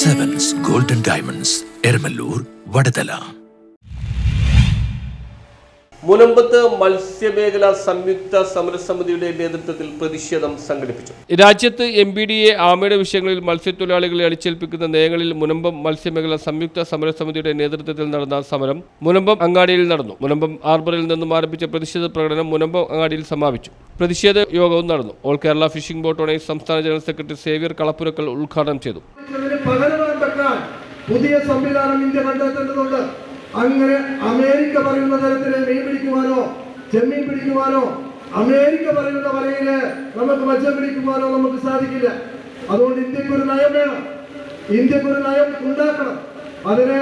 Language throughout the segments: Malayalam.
Sevens Golden Diamonds, Ermalur, Vadadala. മുനമ്പത്ത് മത്സ്യമേഖലാ സംയുക്ത സമരസമിതിയുടെ നേതൃത്വത്തിൽ പ്രതിഷേധം സംഘടിപ്പിച്ചു. രാജ്യത്ത് MBDA ആമയുടെ വിഷയങ്ങളിൽ മത്സ്യത്തൊഴിലാളികളെ അടിച്ചേൽപ്പിക്കുന്ന നയങ്ങളിൽ മുനമ്പം മത്സ്യമേഖലാ സംയുക്ത സമരസമിതിയുടെ നേതൃത്വത്തിൽ നടന്ന സമരം മുനമ്പം അങ്ങാടിയിൽ നടന്നു. മുനമ്പം ഹാർബറിൽ നിന്നും ആരംഭിച്ച പ്രതിഷേധ പ്രകടനം മുനമ്പം അങ്ങാടിയിൽ സമാപിച്ചു. പ്രതിഷേധ യോഗവും നടന്നു. All Kerala fishing boat owners സംസ്ഥാന ജനറൽ സെക്രട്ടറി സേവ്യർ കളപ്പുരക്കൽ ഉദ്ഘാടനം ചെയ്തു. പുതിയ സംവിധാനം ഇന്ത്യ കണ്ടെത്തേണ്ടതുണ്ട്. അങ്ങനെ അമേരിക്ക പറയുന്ന തരത്തിൽ മീൻ പിടിക്കുവാനോ ചെമ്മീൻ പിടിക്കുവാനോ അമേരിക്ക പറയുന്ന വലയില് നമുക്ക് മത്സ്യം പിടിക്കുവാനോ നമുക്ക് സാധിക്കില്ല. അതുകൊണ്ട് ഇന്ത്യക്കൊരു നയം വേണം, ഇന്ത്യക്കൊരു നയം ഉണ്ടാക്കണം. അതിന്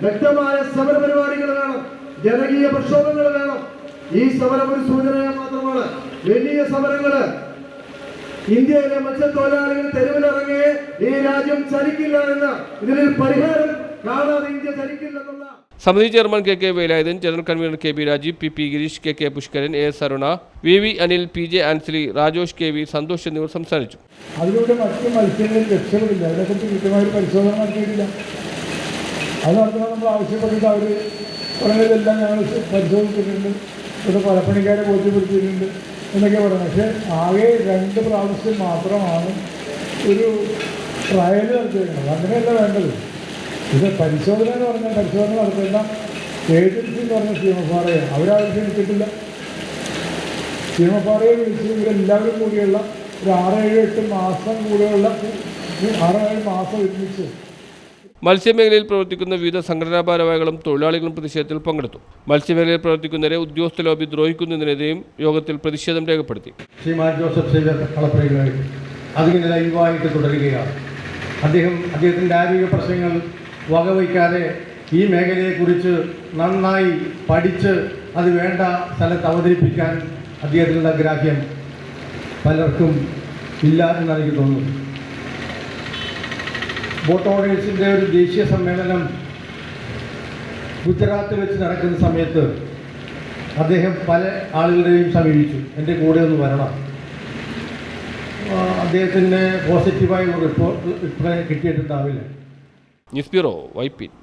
വ്യക്തമായ സമര പരിപാടികൾ വേണം, ജനകീയ പ്രക്ഷോഭങ്ങൾ വേണം. ഈ സമരം ഒരു സൂചന മാത്രമാണ്. വലിയ സമരങ്ങള് ഇന്ത്യയിലെ മത്സ്യത്തൊഴിലാളികൾ തെരുവിലിറങ്ങി ഈ രാജ്യം ചലിക്കില്ല എന്ന്, ഇതിൽ പരിഹാരം കാണാതെ ഇന്ത്യ ചലിക്കില്ലെന്നുള്ള സമിതി chairman KK Velayudhan, general convener KB Rajeev, PP Girish, KK Pushkaran, AS Aruna, VV Anil, PJ Ansali, Rajosh KV, Santhosh എന്നിവർ സംസാരിച്ചു. അതിലൂടെ മറ്റു മത്സ്യങ്ങളിൽ രക്ഷപ്പെടില്ല, അതിനെക്കുറിച്ച് കൃത്യമായ പരിശോധന നടത്തിയിട്ടില്ല. അത് നടത്തണം നമ്മൾ ആവശ്യപ്പെട്ടിട്ട് അവർ പറഞ്ഞതെല്ലാം ഞങ്ങൾ പരിശോധിച്ചിട്ടുണ്ട്, ഇവിടെ പലപ്പണിക്കാരെ ബോധ്യപ്പെടുത്തിയിട്ടുണ്ട് എന്നൊക്കെ പറഞ്ഞു. പക്ഷേ ആകെ 2 പ്രാവശ്യം മാത്രമാണ് ഒരു ട്രയൽ നടത്തിയിരിക്കുന്നത്. അങ്ങനെയല്ല വേണ്ടത്. ഇത് പരിശോധന എന്ന് പറഞ്ഞാൽ പരിശോധന നടത്തേണ്ട ഏജൻസി എന്ന് പറഞ്ഞ CMFRA അവരാവശ്യം എടുത്തിട്ടില്ല. CMFRA വിളിച്ച് ഇവരെല്ലാവരും കൂടിയുള്ള ഒരു 6-7 മാസം കൂടെയുള്ള 6-7 മാസം ഒരുമിച്ച് മത്സ്യമേഖലയിൽ പ്രവർത്തിക്കുന്ന വിവിധ സംഘടനാ ഭാരവാഹികളും തൊഴിലാളികളും പ്രതിഷേധത്തിൽ പങ്കെടുത്തു. മത്സ്യമേഖലയിൽ പ്രവർത്തിക്കുന്നവരെ ഉദ്യോഗസ്ഥ ലോബി ദ്രോഹിക്കുന്നതിനെതിരെയും യോഗത്തിൽ പ്രതിഷേധം രേഖപ്പെടുത്തി. ശ്രീമാൻ ജോസഫ് സേവ്യർ കളപ്പുരയിൽ അതിങ്ങനെ ലൈവായിട്ട് തുടരുകയാണ്. അദ്ദേഹത്തിൻ്റെ ആരോഗ്യ പ്രശ്നങ്ങൾ വകവയ്ക്കാതെ ഈ മേഖലയെക്കുറിച്ച് നന്നായി പഠിച്ച് അത് വേണ്ട സ്ഥലത്ത് അവതരിപ്പിക്കാൻ അദ്ദേഹത്തിനുള്ള ഗ്രാഹ്യം പലർക്കും ഇല്ല എന്നാണ് എനിക്ക് തോന്നുന്നത്. ബോട്ട് ഓണേഴ്സിൻ്റെ ഒരു ദേശീയ സമ്മേളനം ഗുജറാത്തിൽ വെച്ച് നടക്കുന്ന സമയത്ത് അദ്ദേഹം പല ആളുകളെയും സമീപിച്ചു, എൻ്റെ കൂടെ ഒന്ന് വരണം. അദ്ദേഹത്തിന് പോസിറ്റീവായ ഒരു റിപ്പോർട്ട് കിട്ടിയിട്ടുണ്ടാവില്ല. News bureau, Vypin.